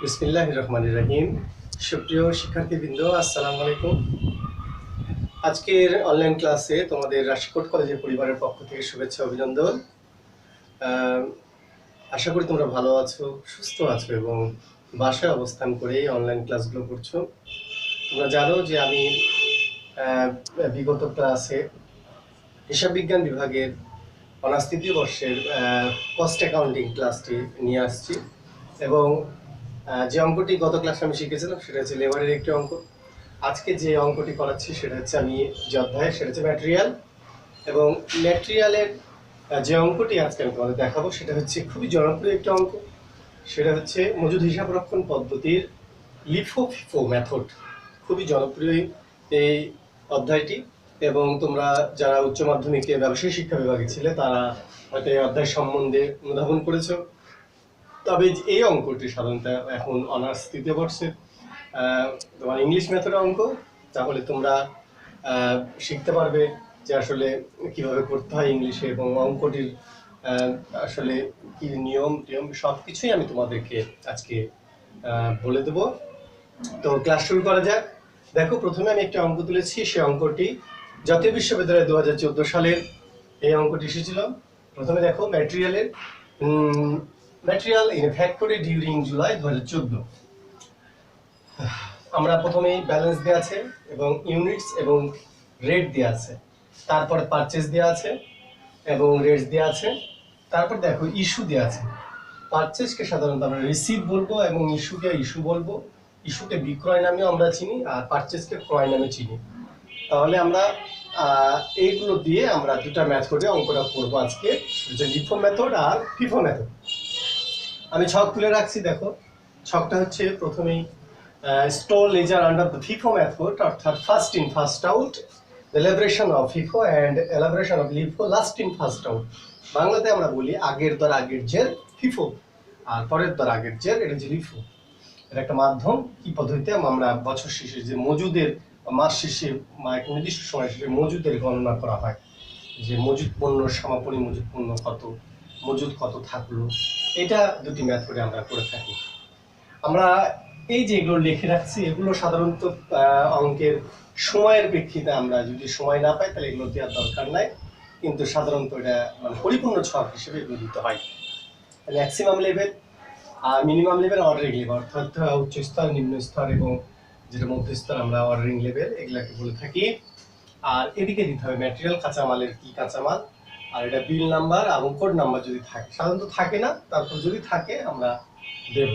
বিসমিল্লাহির রহমানির রহিম। সুপ্রিয় শিক্ষার্থীবৃন্দ, আসসালামু আলাইকুম। আজকের অনলাইন ক্লাসে তোমাদের রাশিকোট কলেজের পরিবারের পক্ষ থেকে শুভেচ্ছা অভিনন্দন। আশা করি তোমরা ভালো আছো, সুস্থ আছো এবং বাসায় অবস্থান করে অনলাইন ক্লাসগুলো করছো। তোমরা জানো যে আমি বিগত ক্লাসে হিসাব বিজ্ঞান বিভাগের অনার্স তৃতীয় বর্ষের কস্ট অ্যাকাউন্টিং ক্লাসটি নিয়ে আসছি এবং যে অঙ্কটি গত ক্লাসে আমি শিখেছিলাম সেটা হচ্ছে লেবারের একটি অঙ্ক। আজকে যে অঙ্কটি করাচ্ছি সেটা হচ্ছে আমি যে অধ্যায় সেটা হচ্ছে ম্যাটেরিয়াল, এবং ম্যাটেরিয়ালের যে অঙ্কটি আজকে আমি তোমাদের দেখাবো সেটা হচ্ছে খুবই জনপ্রিয় একটি অঙ্ক। সেটা হচ্ছে মজুদ হিসাব রক্ষণ পদ্ধতির লিফো ফিফো মেথড। খুবই জনপ্রিয় এই অধ্যায়টি, এবং তোমরা যারা উচ্চ মাধ্যমিকে ব্যবসায়ী শিক্ষা বিভাগে ছিলে তারা হয়তো এই অধ্যায় সম্বন্ধে অনুধাবন করেছো। তবে এই অঙ্কটি সাধারণত এখন অনার্স তৃতীয় বর্ষের তোমার ইংলিশ মেথডের অঙ্ক, তাহলে তোমরা শিখতে পারবে যে আসলে কিভাবে করতে হয় ইংলিশে, এবং অঙ্কটির আসলে কি নিয়ম টিয়ম সব কিছুই আমি তোমাদেরকে আজকে বলে দেবো। তো ক্লাস শুরু করা যাক। দেখো, প্রথমে আমি একটা অঙ্ক তুলেছি। সেই অঙ্কটি জাতীয় বিশ্ববিদ্যালয় 2014 সালের এই অঙ্কটি এসেছিল। প্রথমে দেখো, material in factory during July 2014। আমরা প্রথমে ব্যালেন্স দেওয়া আছে এবং ইউনিটস এবং রেট দেওয়া আছে, তারপরে পারচেজ দেওয়া আছে এবং রেটস দেওয়া আছে, তারপর দেখো ইস্যু দেওয়া আছে। পারচেজকে সাধারণত আমরা রিসিভ বলবো এবং ইস্যুকে ইস্যু বলবো। ইস্যুকে বিক্রয় নামেও আমরা চিনি আর পারচেজকে ক্রয় নামে চিনি। তাহলে আমরা এইগুলো দিয়ে আমরা দুটা মেথডে অঙ্কটা করবো আজকে, যে লিফো মেথড আর ফিফো মেথড। আমি ছক তুলে রাখছি। দেখো, ছকটা হচ্ছে প্রথমেই store ledger under the FIFO method, অর্থাৎ first in first out, elaboration of FIFO and elaboration of LIFO, last in first out. বাংলাতে আমরা বলি আগের দর আগের জের ফিফো, আর পরের দর আগের জের, এটা হচ্ছে লিফো। এটা একটা মাধ্যম কি পদ্ধতিতে আমরা বছর শেষে যে মজুদের, মাস শেষে এক নির্দিষ্ট সময় শেষে মজুদের গণনা করা হয়, যে মজুদ পণ্য সমাপনী মজুদ পণ্য কত, মজুদ কত থাকলো। এটা দুটি মেথডে আমরা করে থাকি। আমরা এই যে এগুলো লিখে রাখছি, এগুলো সাধারণত অঙ্কের সময়ের প্রেক্ষিতে আমরা যদি সময় না পাই তাহলে এগুলো দেওয়ার দরকার নাই, কিন্তু সাধারণত এটা মানে পরিপূর্ণ ছক হিসেবে এগুলো দিতে হয়। ম্যাক্সিমাম লেভেল আর মিনিমাম লেভেল, অর্ডারিং লেভেল, অর্থাৎ উচ্চ স্তর, নিম্ন স্তর এবং যেটা মধ্য স্তর আমরা অর্ডারিং লেভেল এগুলাকে বলে থাকি। আর এদিকে দিতে হবে ম্যাটেরিয়াল, কাঁচামালের কি কাঁচামাল, আর এটা বিল নাম্বার এবং কোড নাম্বার যদি থাকে। সাধারণত থাকে না, তারপর যদি থাকে আমরা দেব।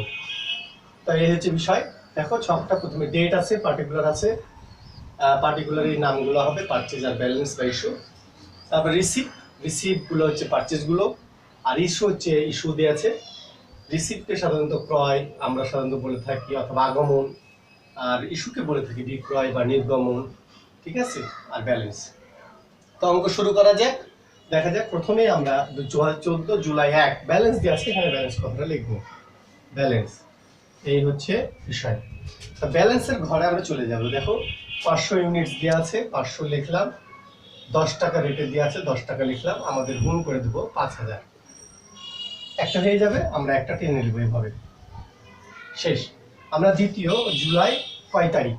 তাই এই হচ্ছে বিষয়। দেখো, ছকটা প্রথমে ডেট আছে, পার্টিকুলার আছে, পার্টিকুলার এই নামগুলো হবে পারচেজ আর ব্যালেন্স বা ইস্যু। তারপর রিসিভগুলো হচ্ছে পারচেজগুলো, আর ইস্যু হচ্ছে ইস্যু দিয়ে আছে। রিসিভকে সাধারণত ক্রয় আমরা সাধারণত বলে থাকি অথবা আগমন, আর ইস্যুকে বলে থাকি বিক্রয় বা নির্গমন। ঠিক আছে, আর ব্যালেন্স। তো অঙ্ক শুরু করা যাক। দেখা যাক, প্রথমে আমরা 2014 জুলাই 1 ব্যালেন্স দিয়ে আছে, এখানে ব্যালেন্স কথাটা লিখবো। ব্যালেন্স এই হচ্ছে বিষয়। তো ব্যালেন্সের ঘরে আমরা চলে যাব। দেখো, 500 ইউনিটস দেওয়া আছে, 500 লিখলাম। 10 টাকা রেটে দেওয়া আছে, 10 টাকা লিখলাম। আমাদের গুণ করে দেবো 5000। একটা হয়ে যাবে, আমরা একটা টেনে নেবো, এভাবে শেষ। আমরা দ্বিতীয় জুলাই কয় তারিখ,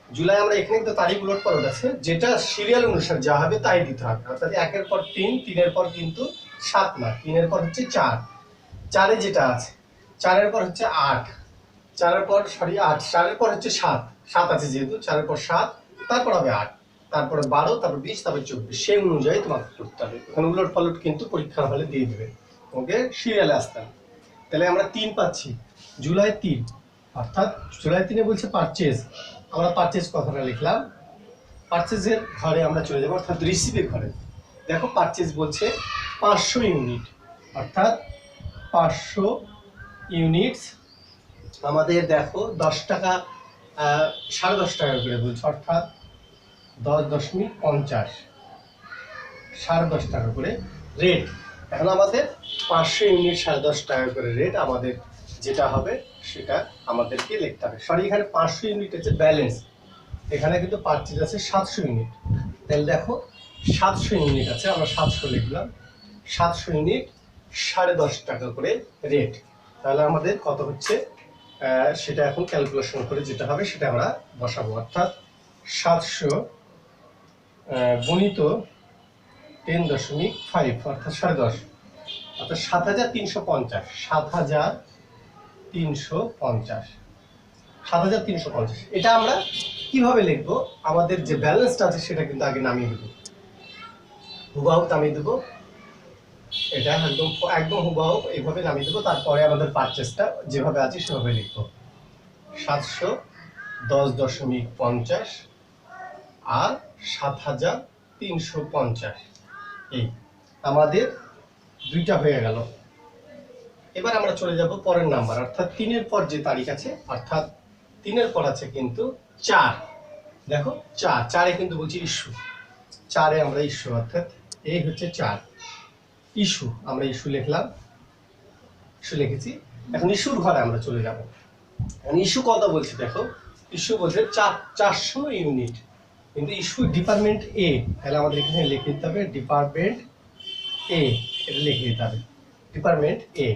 জুলাই আমরা এখানে কিন্তু তারিখ উলট পালট আছে, যেটা সিরিয়াল অনুসারে যা হবে তাই দিতে হবে। অর্থাৎ 1-এর পর 3, 3-এর পর কিন্তু 7 না, 3-এর পর হচ্ছে 4, 4-এ যেটা আছে, 4-এর পর হচ্ছে 8, 4-এর পর 8, 4-এর পর হচ্ছে 7, 7 আছে যেহেতু, 4-এর পর 7, তারপর হবে 8, তারপরে 12, তারপর 20, তারপর 24। সেই অনুযায়ী তোমাকে করতে হবে। এখানে উলট পালট কিন্তু পরীক্ষার হলে দিয়ে দেবে, ওকে সিরিয়ালে আসতে হবে। তাহলে আমরা 3 পাচ্ছি, জুলাই 3, অর্থাৎ জুলাই 3-এ বলছে পারচেজ। আমরা পারচেজ কথাটা লিখলাম। পারচেজের ঘরে আমরা চলে যাবো, অর্থাৎ রিসিভের ঘরে। দেখো, পারচেজ বলছে 500 ইউনিট, অর্থাৎ 500 ইউনিটস। আমাদের দেখো 10 টাকা, 10.5 টাকা করে বলছে, অর্থাৎ 10.50, 10.5 টাকা করে রেট। এখন আমাদের 500 ইউনিট 10.5 টাকা করে রেট, আমাদের যেটা হবে সেটা আমাদেরকে লিখতে হবে। সরি, এখানে 500 ইউনিট হচ্ছে ব্যালেন্স, এখানে কিন্তু পারচেজ আছে 700 ইউনিট। তাহলে দেখো, 700 ইউনিট আছে, আমরা 700 লিখলাম। 700 ইউনিট 10.5 টাকা করে রেট। তাহলে আমাদের কত হচ্ছে, সেটা এখন ক্যালকুলেশন করে যেটা হবে সেটা আমরা বসাবো, অর্থাৎ 700 গুণিত 10.5 অর্থাৎ 10.5 অর্থাৎ 7,350 7,350 এটা আমরা কিভাবে লিখবো? আমাদের যে ব্যালেন্সটা আছে সেটা কিন্তু আগে নামিয়ে দেবো, হুবাহু নামিয়ে দেবো, এটা একদম একদম হুবাহু এইভাবে নামিয়ে দেবো। তারপরে আমাদের পারচেসটা যেভাবে আছে সেভাবে লিখবো, 710.50 আর 7,350, এই আমাদের দুইটা হয়ে গেল। এবার আমরা চলে যাব পরের নাম্বার, অর্থাৎ 3-এর পর যে তারিখ আছে, অর্থাৎ 3-এর পর আছে কিন্তু 4। দেখো 4-এ কিন্তু বলছি ইস্যু, 4-এ আমরা ইস্যু, অর্থাৎ এই হচ্ছে 4 ইস্যু, আমরা ইস্যু লিখলাম, ইস্যু লিখেছি। এখন ইস্যুর ঘরে আমরা চলে যাব। এখন ইস্যু কত বলছি দেখো, ইস্যু বলছে 400 ইউনিট, কিন্তু ইস্যু ডিপার্টমেন্ট এ, তাহলে আমাদের এখানে লিখে দিতে হবে ডিপার্টমেন্ট এ, এটা লিখে দিতে হবে ডিপার্টমেন্ট এ।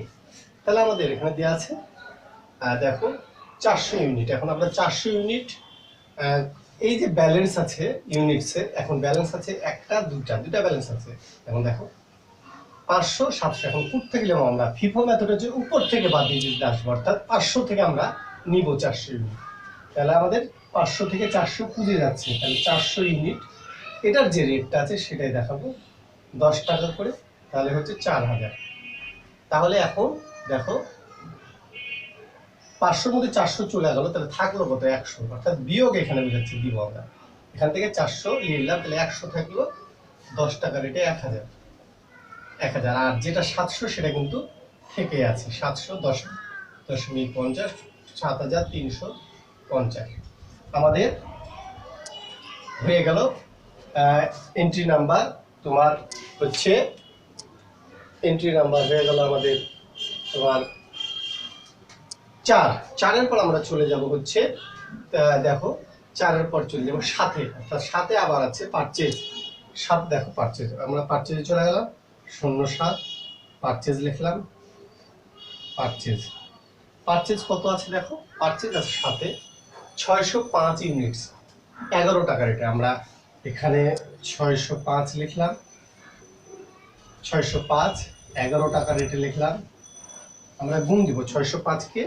তাহলে আমাদের এখানে দেওয়া আছে দেখো 400 ইউনিট। এখন আমরা 400 ইউনিট, এই যে ব্যালেন্স আছে ইউনিটসের, এখন ব্যালেন্স আছে একটা দুটা ব্যালেন্স আছে। এখন দেখো 500 700, এখন কোথা থেকে নেবো আমরা? ফিফো মেথড হচ্ছে উপর থেকে বাদ দিয়ে দিতে আসবো, অর্থাৎ 500 থেকে আমরা নিব 400 ইউনিট। তাহলে আমাদের 500 থেকে 400 পুজে যাচ্ছে, তাহলে 400 ইউনিট, এটার যে রেটটা আছে সেটাই দেখাবো 10 টাকা করে, তাহলে হচ্ছে 4000। তাহলে এখন দেখো 500-র মধ্যে 400 চলে গেল, তাহলে থাকলো কত? 100, অর্থাৎ বিয়োগ এখানে বুঝাচ্ছি দিব আমরা, এখান থেকে 400 নিলাম, তাহলে 100 থাকলো, 10 টাকা রেটে 1000, আর যেটা 700 সেটা কিন্তু থেকে আছে, 710.50, 7,350 আমাদের হয়ে গেল। এন্ট্রি নাম্বার তোমার হচ্ছে, এন্ট্রি নাম্বার হয়ে গেল আমাদের তোমার 4-এর পর আমরা চলে যাব হচ্ছে, দেখো 4-এর পর চলে যাবো 7-এ, অর্থাৎ 7-এ আবার আছে পারচেজ। 7 দেখো পারচেজ, আমরা পারচেজে চলে গেলাম, 07 পারচেজ লিখলাম, পারচেজ কত আছে দেখো, পারচেজ আছে 7-এ 605 ইউনিটস, 11 টাকা রেটে। আমরা এখানে 605 লিখলাম, 605 11 টাকা রেটে লিখলাম, আমরা গুণ দিব 605-কে,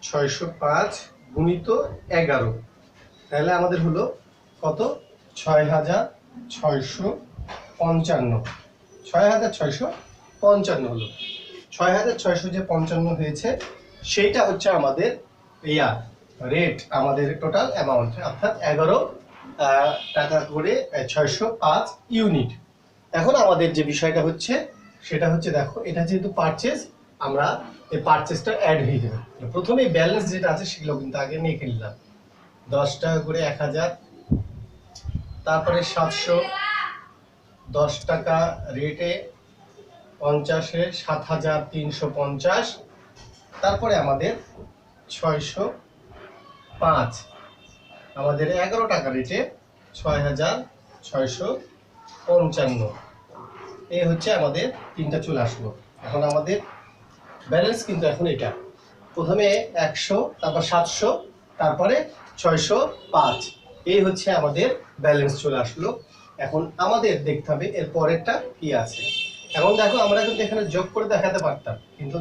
605 গুণিত 11, তাহলে আমাদের হলো কত? 6,655, 6,655 হলো। 6,600 যে 55 হয়েছে সেইটা হচ্ছে আমাদের রেট, আমাদের টোটাল অ্যামাউন্ট, অর্থাৎ 11 টাকা করে 605 ইউনিট। এখন আমাদের যে বিষয়টা হচ্ছে সেটা হচ্ছে, দেখো এটা যেহেতু পারচেজ, আমরা এই পারচেজটা অ্যাড হয়ে যাবে। প্রথমে ব্যালেন্স যেটা আছে সেগুলো কিন্তু আগে নিয়ে নিলাম, 10 টাকা করে 1000, তারপরে 700, 10 টাকা রেটে 50-এ 7,350, তারপরে আমাদের 605, আমাদের 11 টাকা রেটে 6,655, এই হচ্ছে আমাদের তিনটা চলে আসলো। এখন আমাদের ব্যালেন্স কিন্তু এখন এটা, প্রথমে 100, তারপর 700, তারপরে 605, এই হচ্ছে আমাদের ব্যালেন্স চলে আসলো। এখন আমাদের দেখতে হবে এর পরেরটা কি আছে। এখন দেখো আমরা কিন্তু এখানে যোগ করে দেখাতে পারতাম, কিন্তু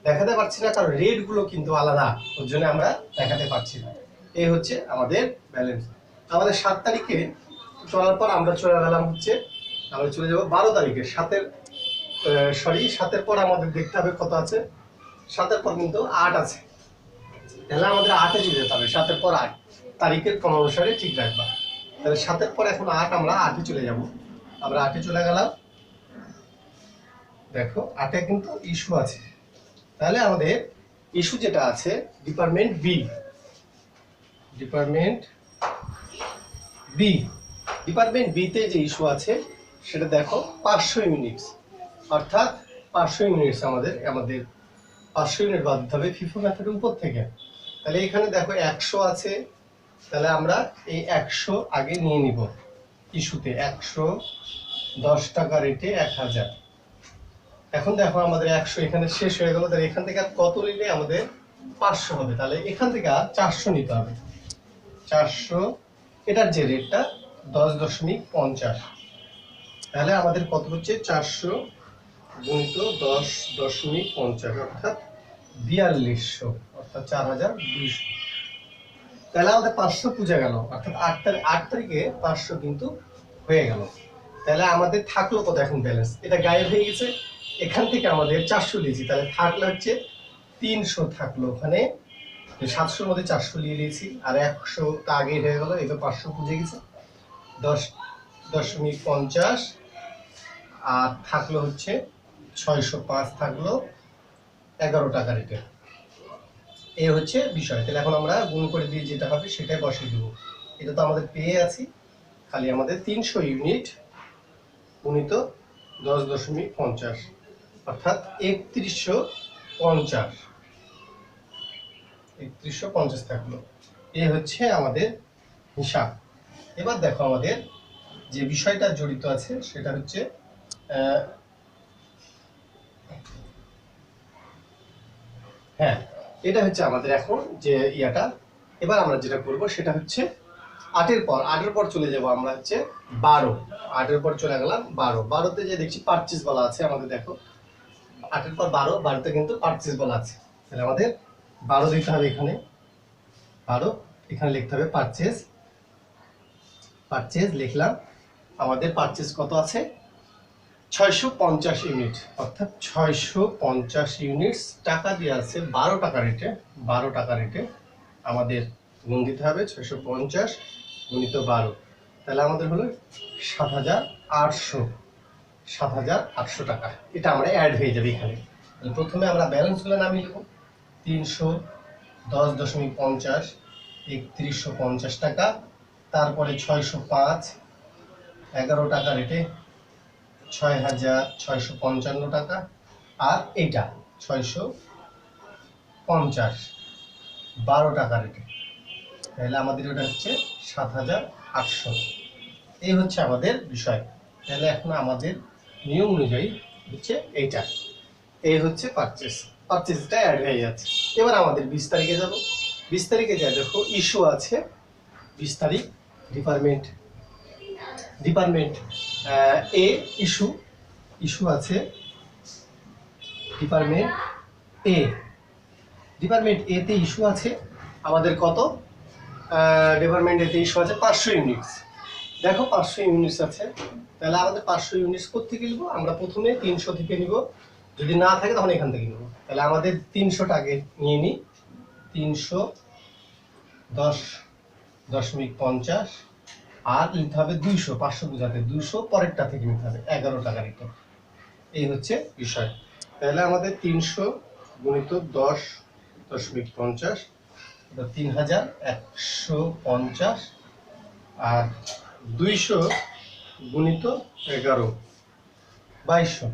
দেখাতে পারছি না, কারণ রেটগুলো কিন্তু আলাদা, ওর জন্য আমরা দেখাতে পারছি না। এই হচ্ছে আমাদের ব্যালেন্স। আমাদের 7 তারিখে চলার পর আমরা চলে গেলাম হচ্ছে, আমরা চলে যাব 12 তারিখে। 7-এর পর আমাদের দেখতে হবে কত আছে, 7-এর পর কিন্তু 8 আছে, তাহলে আমাদের 8-এ চলে যেতে হবে। 7-এর পর 8 তারিখের ক্রম অনুসারে ঠিক রাখবা, তাহলে 7-এর পর এখন 8, আমরা 8-এ চলে যাব। আমরা 8-এ চলে গেলাম, দেখো 8-এ কিন্তু ইস্যু আছে, তাহলে আমাদের ইস্যু যেটা আছে ডিপার্টমেন্ট বি, ডিপার্টমেন্ট বিতে যে ইস্যু আছে সেটা দেখো 500 ইউনিটস, অর্থাৎ 500 ইউনিটস আমাদের 500 ইউনিট বাদ দিতে হবে ফিফো মেথডের উপর থেকে। তাহলে এখানে দেখো 100 আছে, তাহলে আমরা এই 100 আগে নিয়ে নিব ইস্যুতে, 100 10 টাকা রেটে 1000। এখন দেখো আমাদের 100 এখানে শেষ হয়ে গেল, তাহলে এখান থেকে আর কত নিলে আমাদের 500 হবে, তাহলে এখান থেকে আর 400 নিতে হবে। 400, এটার যে রেটটা 10.50, তাহলে আমাদের কত হচ্ছে 400 গুণিত 10.50 অর্থাৎ 4200, অর্থাৎ 4200। তাহলে আমাদের 500 পূজা গেল, অর্থাৎ 8 তারিখে 500 কিন্তু হয়ে গেল। তাহলে আমাদের থাকলো কত এখন ব্যালেন্স? এটা গায়েব হয়ে গেছে, এখান থেকে আমাদের 400 লিয়েছি, তাহলে থাকলো হচ্ছে 300 থাকলো ওখানে। 700-র মধ্যে 400 নিয়ে নিয়েছি, আর 100 তা আগে হয়ে গেল, এবার 500 বুঝে গেছে। 10.50, আর থাকলো হচ্ছে 605 থাকলো 11 টাকা রেটে। এই হচ্ছে বিষয়। তাহলে এখন আমরা গুণ করে দিয়ে যেটা হবে সেটাই বসিয়ে দেবো। এটা তো আমাদের পেয়ে আছি, খালি আমাদের 300 ইউনিট গুণিত 10.50 অর্থাৎ 3150, 3150 থাকলো। এই হচ্ছে আমাদের হিসাব। এবার দেখো আমাদের যে বিষয়টা জড়িত আছে সেটা হচ্ছে হ্যাঁ, এটা হচ্ছে আমাদের এখন যে ইয়াটা। এবার আমরা যেটা করব সেটা হচ্ছে 8-এর পর চলে যাব আমরা হচ্ছে 12। 8-এর পর চলে গেলাম 12। 12তে যে দেখছি পারচেজ বলা আছে আমাদের, দেখো 8-এর পর 12, 12তে কিন্তু পারচেজ বলা আছে। তাহলে আমাদের 12 দিতে হবে এখানে, 12 এখানে লিখতে হবে পারচেজ। পারচেজ লিখলাম, আমাদের পারচেজ কত আছে 650 ইউনিট, অর্থাৎ 650 ইউনিট টাকা দিয়ে আছে 12 টাকা রেটে। 12 টাকা রেটে আমাদের গুণ দিতে হবে 650 গুণিত 12, তাহলে আমাদের হলো 7,800 টাকা। এটা আমরা অ্যাড হয়ে যাবে এখানে। তাহলে প্রথমে আমরা ব্যালেন্সগুলো নামিয়ে লিখব। 310.50, 3150 টাকা, তারপরে 605 11 টাকা রেটে 6,655 টাকা, আর এইটা 650 12 টাকা রেটে, তাহলে আমাদের ওটা হচ্ছে 7,800। এই হচ্ছে আমাদের বিষয়। তাহলে এখন আমাদের নিয়ম অনুযায়ী হচ্ছে এইটা, এই হচ্ছে পারচেসটা অ্যাড হয়ে যাচ্ছে। এবার আমাদের 20 তারিখে যাব। 20 তারিখে যা দেখো ইস্যু আছে, 20 তারিখ ডিপার্টমেন্ট এ ইস্যু আছে ডিপার্টমেন্ট এ তে ইস্যু আছে আমাদের কত, ডিপার্টমেন্ট এতে ইস্যু আছে 500 ইউনিটস। দেখো 500 ইউনিটস আছে, তাহলে আমাদের 500 ইউনিটস কোত্থেকে নিব? আমরা প্রথমে 300 থেকে নিব, যদি না থাকে তখন এখান থেকে নিব। তাহলে আমাদের 300 টাকা নিয়ে নিই, 310.50, আর নিতে হবে 200, 500 বোঝাতে 200 পরেরটা থেকে নিতে হবে 11 টাকা রেটে। এই হচ্ছে বিষয়। তাহলে আমাদের 300 গুণিত 10.50, 3150, আর 200 গুণিত 11 2200,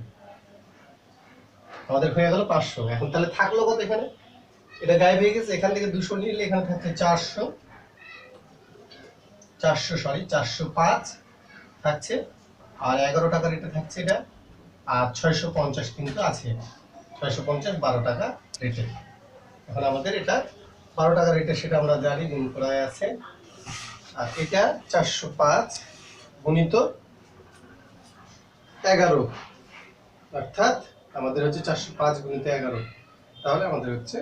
আমাদের হয়ে গেল 500। এখন তাহলে থাকলো কত এখানে? এটা গায়েব হয়ে গেছে, এখান থেকে 200 নিলে এখানে থাকছে 405 থাকছে, আর 11 টাকা রেটে থাকছে এটা, আর 650 কিন্তু আছে, 650 12 টাকা রেটে। এখন আমাদের এটা 12 টাকা রেটে, সেটা আমরা জানি, গুণ করা আছে। আর এটা 405 গুণিত 11, অর্থাৎ আমাদের হচ্ছে 405 গুণিত 11, তাহলে আমাদের হচ্ছে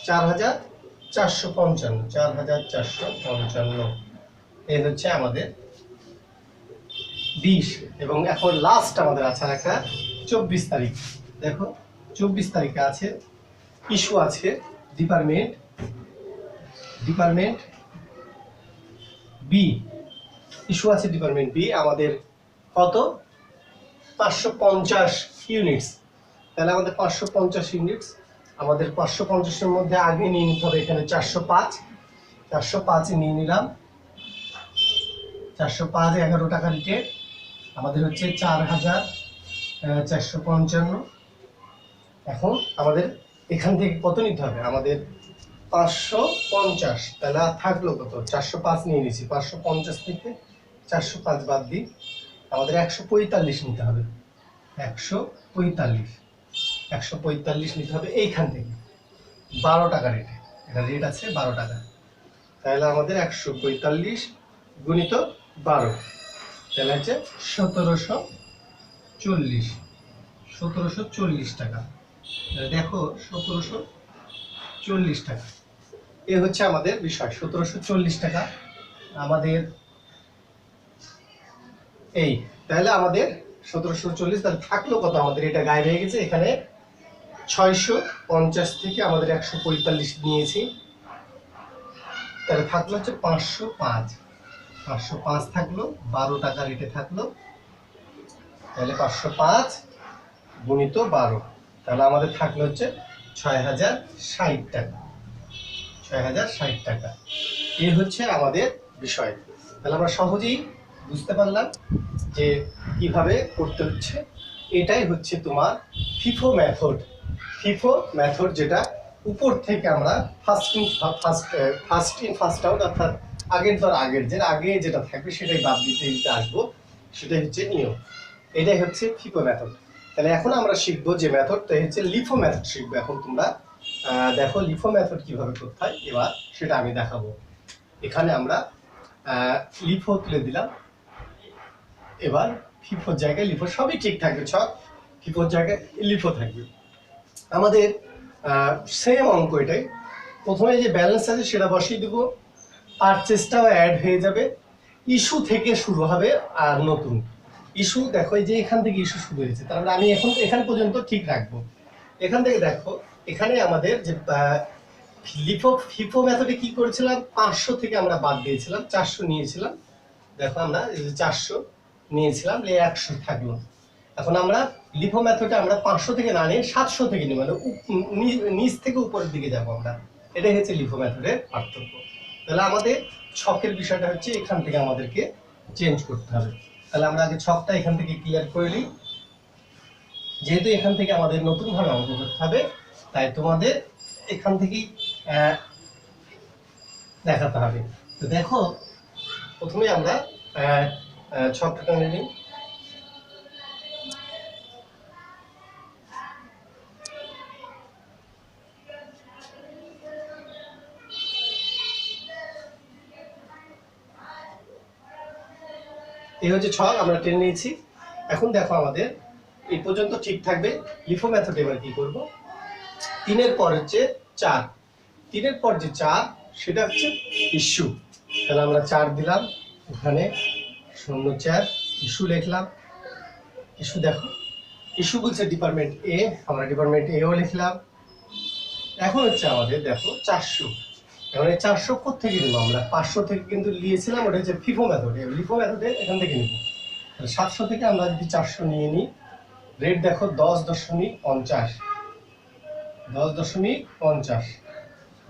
4,455। এই হচ্ছে আমাদের 20। এবং এখন লাস্ট আমাদের আছে একটা 24 তারিখ। দেখো 24 তারিখে আছে ইস্যু আছে ডিপার্টমেন্ট বি, ইস্যু আছে ডিপার্টমেন্ট বি আমাদের কত 550 ইউনিটস। তাহলে আমাদের 550 ইউনিটস, আমাদের 550-এর মধ্যে আগে নিয়ে নিতে হবে এখানে 405 নিয়ে নিলাম। 405 11 টাকা রেটে আমাদের হচ্ছে 4,455। এখন আমাদের এখান থেকে কত নিতে হবে? আমাদের 550, তাহলে থাকলো কত? 405 নিয়ে নিয়েছি, 550 থেকে 405 বাদ দিই, আমাদের 145 নিতে হবে। 145 নিতে হবে এইখান থেকে। 12 টাকা রেটে, এটা রেট আছে 12 টাকা। তাহলে আমাদের 145 গুণিত 12, তাহলে হচ্ছে 1740, 1740 টাকা। দেখো 1740 টাকা, এ হচ্ছে আমাদের বিষয়। 1740 টাকা আমাদের এই, তাহলে আমাদের 1740, তাহলে থাকলো কত আমাদের, এটা গায়েব হয়ে গেছে এখানে। 650 থেকে আমাদের 145 নিয়েছি, তাহলে থাকলো হচ্ছে 505, 505 থাকলো, 12 টাকা রেটে থাকলো, তাহলে 505 গুণিত 12, তাহলে আমাদের থাকলো হচ্ছে 6060 টাকা, 6060 টাকা। এই হচ্ছে আমাদের বিষয়। তাহলে আমরা সহজেই বুঝতে পারলাম যে কিভাবে করতে হচ্ছে। এটাই হচ্ছে তোমার ফিফো মেথড। ফিফো মেথড যেটা উপর থেকে আমরা ফার্স্ট ইন ফার্স্ট আউট, অর্থাৎ আগের দর আগের, যে আগে যেটা থাকবে সেটাই বাদ দিতে দিতে আসবো, সেটাই হচ্ছে নিয়ম। এটাই হচ্ছে ফিফো মেথড। তাহলে এখন আমরা শিখবো যে মেথডটা হচ্ছে লিফো মেথড শিখবো। এখন তোমরা দেখো লিফো মেথড কিভাবে করতে হয় এবার সেটা আমি দেখাবো। এখানে আমরা লিফো তুলে দিলাম, এবার ফিফোর জায়গায় লিফো, সবই ঠিক থাকবে, ছক ফিফোর জায়গায় লিফো থাকবে। আমাদের সেম অঙ্ক এটাই, প্রথমে যে ব্যালেন্স আছে সেটা বসিয়ে দেবো, পারচেজটাও অ্যাড হয়ে যাবে, ইস্যু থেকে শুরু হবে আর নতুন ইস্যু। দেখো এই যে এখান থেকে ইস্যু শুরু হয়েছে, তাহলে আমি এখন এখান পর্যন্ত ঠিক রাখবো। এখান থেকে দেখো এখানে আমাদের যে লিফো ফিফো মেথডে কি করেছিলাম, 500 থেকে আমরা বাদ দিয়েছিলাম, 400 নিয়েছিলাম। দেখো আমরা 400 নিয়েছিলাম, 100 থাকলো। এখন আমরা লিফো মেথডে আমরা 500 থেকে না নিয়ে 700 থেকে নিই, মানে নিচ থেকে উপরের দিকে যাবো আমরা। এটাই হচ্ছে লিফো মেথডের পার্থক্য। তাহলে আমাদের ছকের বিষয়টা হচ্ছে এখান থেকে আমাদেরকে চেঞ্জ করতে হবে। তাহলে আমরা আগে ছকটা এখান থেকে ক্লিয়ার করে নিই। যেহেতু এখান থেকে আমাদের নতুন ভাবে অঙ্ক করতে হবে, তাই তোমাদের এখান থেকেই দেখাতে হবে। তো দেখো প্রথমে আমরা ছকটা টেনে নিই। এই হচ্ছে ছক, আমরা টেনে নিয়েছি। এখন দেখো আমাদের এই পর্যন্ত ঠিক থাকবে। লিফো মেথড এবার কি করব, 3-এর পর হচ্ছে 4, 3-এর পর যে 4 সেটা হচ্ছে ইস্যু। তাহলে আমরা 4 দিলাম, ওখানে 04 ইস্যু লিখলাম। ইস্যু দেখো, ইস্যু বলছে ডিপার্টমেন্ট এ, আমরা ডিপার্টমেন্ট এও লিখলাম। এখন হচ্ছে আমাদের দেখো 400, এখন এই 400 থেকে নেবো আমরা, 500 থেকে কিন্তু নিয়েছিলাম, ওটা হচ্ছে ফিফো মেথড। লিফো মেথডে এখান থেকে নেবো, 700 থেকে আমরা যদি 400 নিয়ে নিই, রেট দেখো 10.50, 10.50,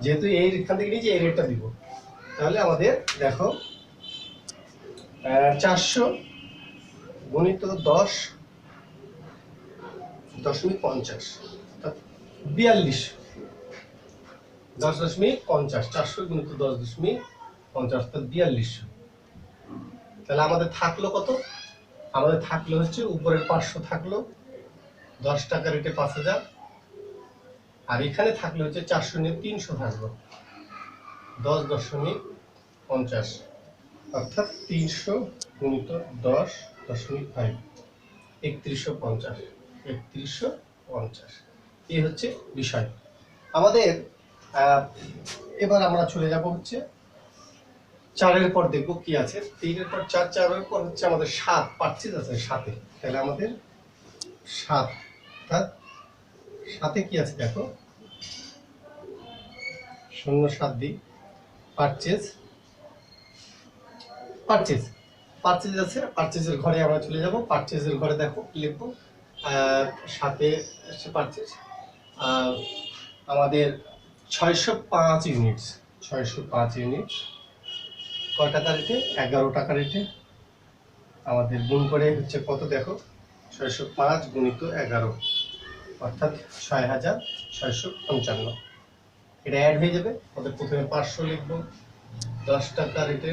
যেহেতু এই এখান থেকে নিয়েছি এই রেটটা দিব। তাহলে আমাদের দেখো 400 গুণিত 10.50, 42, 10.50, 400 গুণিত 10.50 অর্থাৎ 4200। তাহলে আমাদের থাকলো কত, আমাদের থাকলো হচ্ছে উপরের 500 থাকলো, 10 টাকা রেটে 5000, আর এখানে থাকলো হচ্ছে 400 নিয়ে 300 থাকলো, 10.50, অর্থাৎ 300 গুণিত 10.5, 3150, 3150। এই হচ্ছে বিষয় আমাদের। এবার আমরা চলে যাব হচ্ছে 4-এর পর, দেখবো কি আছে। 3-এর পর 4, 4-এর পর হচ্ছে আমাদের 7 পারচেজ আছে 7-এ। তাহলে আমাদের 7, অর্থাৎ 7-এ কি আছে দেখো, 07 দিই, পারচেজ, পারচেজ, পারচেজ আছে, পারচেজের ঘরে আমরা চলে যাব। পারচেজের ঘরে দেখো কি লিখবো, 7-এ পারচেজ আমাদের 605 ইউনিট, 605 ইউনিট কয় টাকা রেটে, 11 টাকা রেটে। আমাদের গুণ করে হচ্ছে কত দেখো, 605 গুণিত 11, অর্থাৎ 6655। এটা অ্যাড হয়ে যাবে। আমাদের প্রথমে 500 লিখবো, 10 টাকা রেটে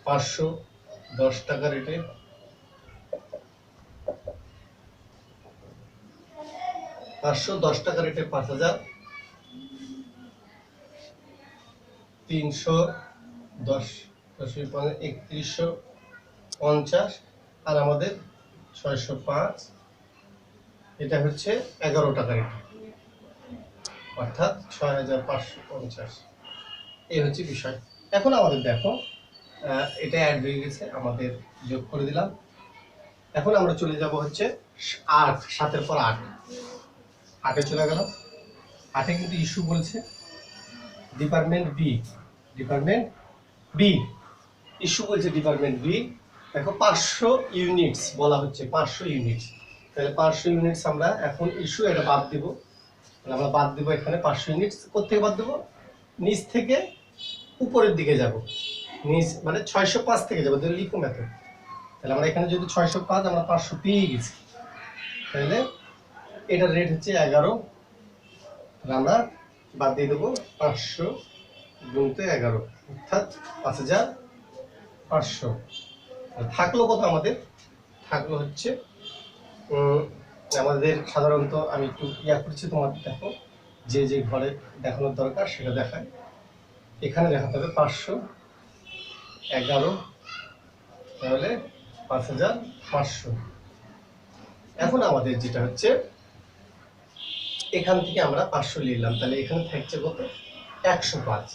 500, 10 টাকা রেটে, 510 টাকা রেটে 5000, 310 3150, আর আমাদের 605, এটা হচ্ছে 11 টাকা রেট, অর্থাৎ 6550। এই হচ্ছে বিষয়। এখন আমাদের দেখো এটা অ্যাড হয়ে গেছে, আমাদের যোগ করে দিলাম। এখন আমরা চলে যাব হচ্ছে 8, 7-এর পর 8, 8-এ চলে গেলাম। 8-এ কিন্তু ইস্যু বলছে ডিপার্টমেন্ট বি ইস্যু বলছে ডিপার্টমেন্ট বি। দেখো 500 ইউনিটস বলা হচ্ছে, 500 ইউনিটস। তাহলে 500 ইউনিটস আমরা এখন ইস্যু এটা বাদ দিব। আমরা বাদ দেবো এখানে 500 ইউনিটস। কোথেকে বাদ দেবো? নিচ থেকে উপরের দিকে যাব, নিচ মানে 605 থেকে যাবো, তাহলে লিখো মেথড। তাহলে আমরা এখানে যদি 605, আমরা 500 পেয়ে গেছি, তাহলে এটার রেট হচ্ছে 11। আমরা বাদ দিয়ে দেবো 500 গুণিত 11, অর্থাৎ 5500। থাকলো কত আমাদের? থাকলো হচ্ছে আমাদের সাধারণত আমি একটু করছি, তোমার দেখো যে যে ঘরে দেখানোর দরকার সেটা দেখায়। এখানে দেখাতে হবে 511, তাহলে 5500। এখন আমাদের যেটা হচ্ছে এখান থেকে আমরা 500 নিলাম, তাহলে এখানে থাকছে কত? 105।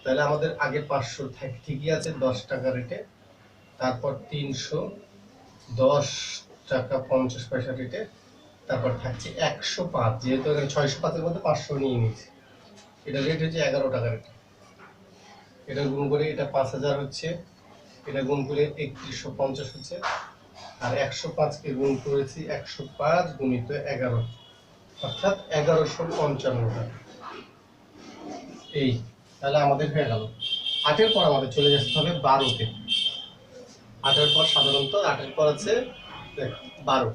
তাহলে আমাদের আগে 500 ঠিকই আছে 10 টাকা রেটে, তারপর 310 টাকা 50 পয়সা রেটে, তারপর থাকছে 105। যেহেতু এখানে 605-এর মধ্যে 500 নিয়ে নিয়েছি, এটা রেট হচ্ছে 11 টাকা রেটে। এটা গুণ করে এটা 5000 হচ্ছে, এটা গুণ করে 3150 হচ্ছে, আর 105-কে গুণ করেছি 105 গুণিত 11, অর্থাৎ 1155 টাকা। এই তাহলে আমাদের হয়ে গেল। 8-এর পর আমাদের চলে যেতে হবে 12-তে। 8-এর পর সাধারণত 8-এর পর আছে 12।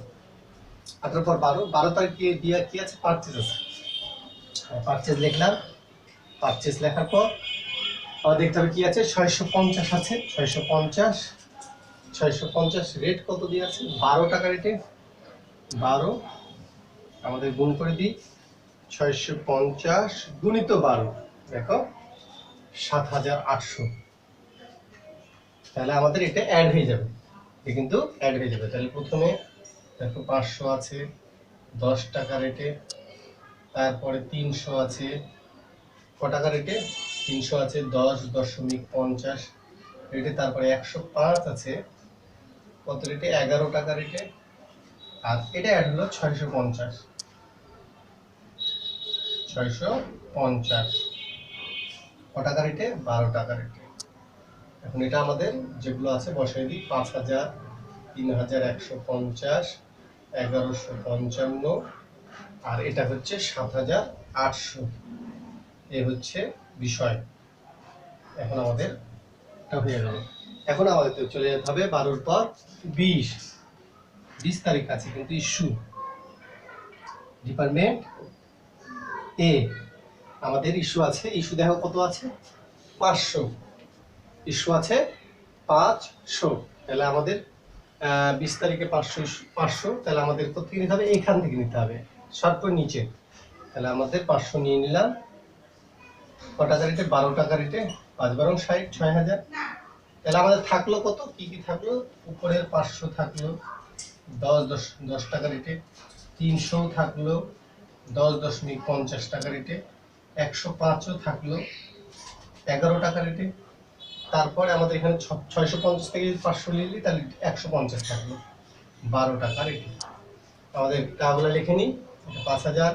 8-এর পর 12 তারিখে দিয়ে কি আছে? পারচেজ আছে। পারচেজ লিখলাম। পারচেজ লেখার পর আবার দেখতে হবে কি আছে? 650 আছে। 650 রেট কত দিয়ে আছে? 12 টাকা রেটে। 12 আমাদের গুণ করে দিই, 650 গুণিত 12, দেখো 7800। তাহলে আমাদের এটা অ্যাড হয়ে যাবে, এটা কিন্তু অ্যাড হয়ে যাবে। তাহলে প্রথমে দেখো 500 আছে 10 টাকা রেটে, তারপরে 300 আছে ক টাকা রেটে? 300 আছে 10.50 রেটে, তারপরে 105 আছে কত রেটে? 11 টাকা রেটে, আর এটা অ্যাড হলো 650 ক টাকা রেটে? 12 টাকা রেটে। এখন এটা আমাদের যেগুলো আছে বসাই দিই, 5000, 3150, 1155, আর এটা হচ্ছে 7800। এ হচ্ছে বিষয়। এখন আমাদের এটা হয়ে গেল। এখন আমাদের চলে যেতে হবে 12-র পর 20 তারিখ আছে কিন্তু ইস্যু ডিপার্টমেন্ট এ। আমাদের ইস্যু আছে, ইস্যু দেখো কত আছে? 500 ইস্যু আছে 500। তাহলে আমাদের 20 তারিখে 500, তাহলে আমাদের কোথেকে নিতে হবে? এখান থেকে নিতে হবে, সর্ব নিচে। তাহলে আমাদের 500 নিয়ে নিলাম। ক টাকা রেটে? 12 টাকা রেটে। 5 × 60, 6000। তাহলে আমাদের থাকলো কত? কি কি থাকলো? উপরের 500 থাকলো 10 টাকা রেটে, 300 থাকলো 10.50 টাকা রেটে, 105ও থাকলো 11 টাকা রেটে। তারপরে আমাদের এখানে 650 থেকে 500 নিলি, তাহলে 150 থাকলো 12 টাকা রেটে। আমাদের টাকাগুলো লিখে নিই। 5000,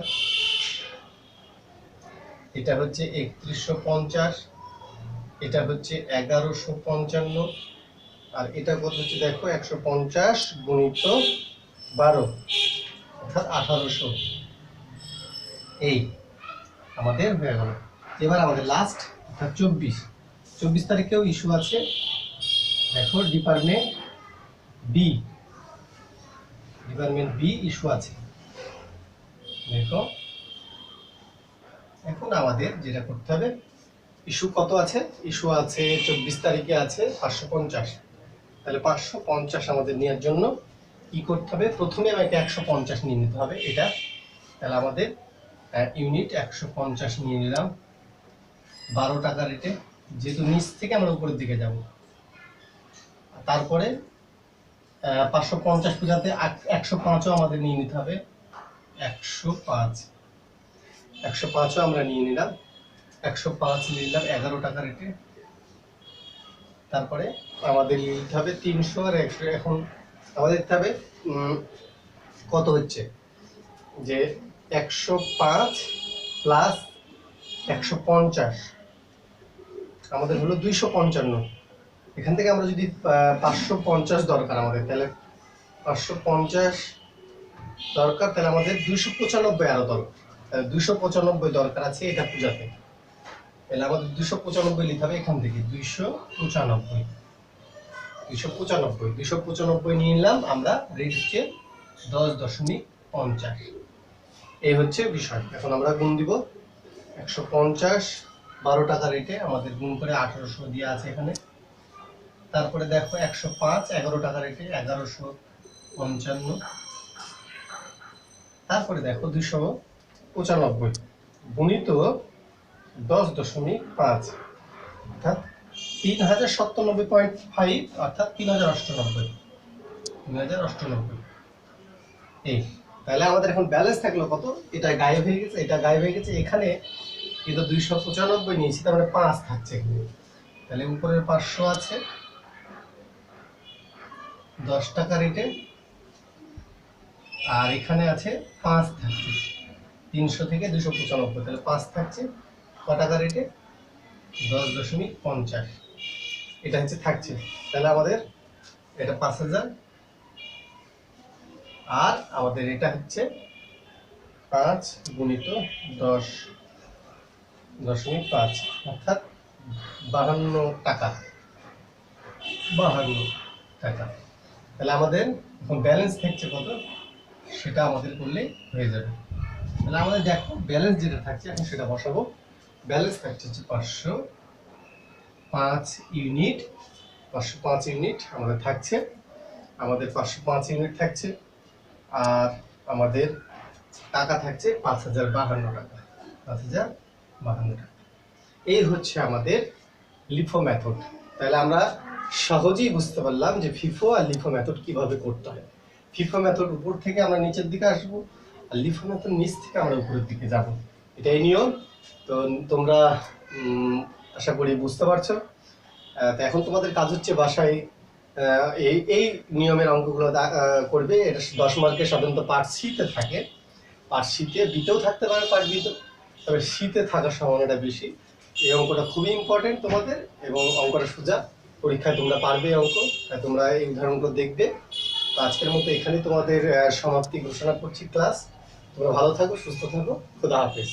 এটা হচ্ছে 3150, এটা হচ্ছে 1155, আর এটা কত হচ্ছে দেখো? 150 গুণিত 12, অর্থাৎ 1800। এই আমাদের হয়ে গেল। এবার আমাদের লাস্ট অর্থাৎ 24 তারিখেও ইস্যু আছে। দেখো ডিপার্টমেন্ট বি ইস্যু আছে। দেখো এখন আমাদের যেটা করতে হবে, ইস্যু কত আছে? ইস্যু আছে 24 তারিখে আছে 550। তাহলে 550 আমাদের নেওয়ার জন্য কি করতে হবে? প্রথমে আমাকে 150 নিয়ে নিতে হবে। এটা তাহলে আমাদের ইউনিট 150 নিয়ে নিলাম 12 টাকা রেটে, যেহেতু নিচ থেকে আমরা উপরের দিকে যাব। তারপরে 550 পূজাতে 105ও আমাদের নিয়ে নিতে হবে। 105ও আমরা নিয়ে নিলাম। 105 নিলাম 11 টাকা রেটে। তারপরে আমাদের নিতে হবে 300 আর 100। এখন আমাদের দিতে হবে কত হচ্ছে যে 105 প্লাস 150 আমাদের হলো 255। এখান থেকে আমরা যদি 550 দরকার আমাদের, তাহলে 550 দরকার, তাহলে আমাদের 295 আরো দরকার। 295 দরকার আছে এটা পূজাতে, তাহলে আমাদের 295 নিতে হবে এখান থেকে। 295 নিয়ে নিলাম আমরা। রেট হচ্ছে 10.50। এই হচ্ছে বিষয়। এখন আমরা গুণ দিব। 150 12 টাকা রেটে আমাদের গুণ করে 1800 দেওয়া আছে এখানে। তারপরে দেখো 105 11 টাকা রেটে 1155। তারপরে দেখো 295 গুণিত 10.5 অর্থাৎ 3097.5 অর্থাৎ 3098। এই তাহলে আমাদের এখন ব্যালেন্স থাকলো কত? এটা গায়েব হয়ে গেছে, এটা গায়েব হয়ে গেছে। এখানে কিন্তু 295 নিয়েছি, তার মানে 5 থাকছে এখানে। তাহলে উপরের 500 আছে 10 টাকা রেটে, আর এখানে আছে 5 থাকছে 300 থেকে 295, তাহলে 5 থাকছে ক টাকা রেটে? 10.50। এটা হচ্ছে থাকছে। তাহলে আমাদের এটা 5000, আর আমাদের এটা হচ্ছে 5 গুণিত 10.5 অর্থাৎ 52 টাকা। 52 টাকা। তাহলে আমাদের এখন ব্যালেন্স থাকছে কত সেটা আমাদের করলে হয়ে যাবে। তাহলে আমাদের দেখো ব্যালেন্স যেটা থাকছে এখন সেটা বসাবো। ব্যালেন্স থাকছে হচ্ছে 505 ইউনিট। 505 ইউনিট আমাদের থাকছে। আমাদের 505 ইউনিট থাকছে, আর আমাদের টাকা থাকছে 5052 টাকা। 5052 টাকা। এই হচ্ছে আমাদের লিফো মেথড। তাহলে আমরা সহজেই বুঝতে পারলাম যে ফিফো আর লিফো মেথড কিভাবে করতে হয়। ফিফো মেথড উপর থেকে আমরা নিচের দিকে আসবো, আর লিফো মেথড নিচ থেকে আমরা উপরের দিকে যাব। এটাই নিয়ম। তো তোমরা আশা করি বুঝতে পারছো। তো এখন তোমাদের কাজ হচ্ছে বাসায় এই এই নিয়মের অঙ্কগুলো করবে। এটা 10 মার্কের সাধারণত পার্ট সিতে থাকে। পার্ট সিতে বিতেও থাকতে পারে, পার্ট বিতে, তবে সিতে থাকার সম্ভাবনাটা বেশি। এই অঙ্কটা খুবই ইম্পর্টেন্ট তোমাদের, এবং অঙ্কটা সোজা, পরীক্ষায় তোমরা পারবে অঙ্ক। তাই তোমরা এই উদাহরণগুলো দেখবে। তো আজকের মতো এখানেই তোমাদের সমাপ্তি ঘোষণা করছি ক্লাস। তোমরা ভালো থাকো, সুস্থ থাকো। খোদা হাফেজ।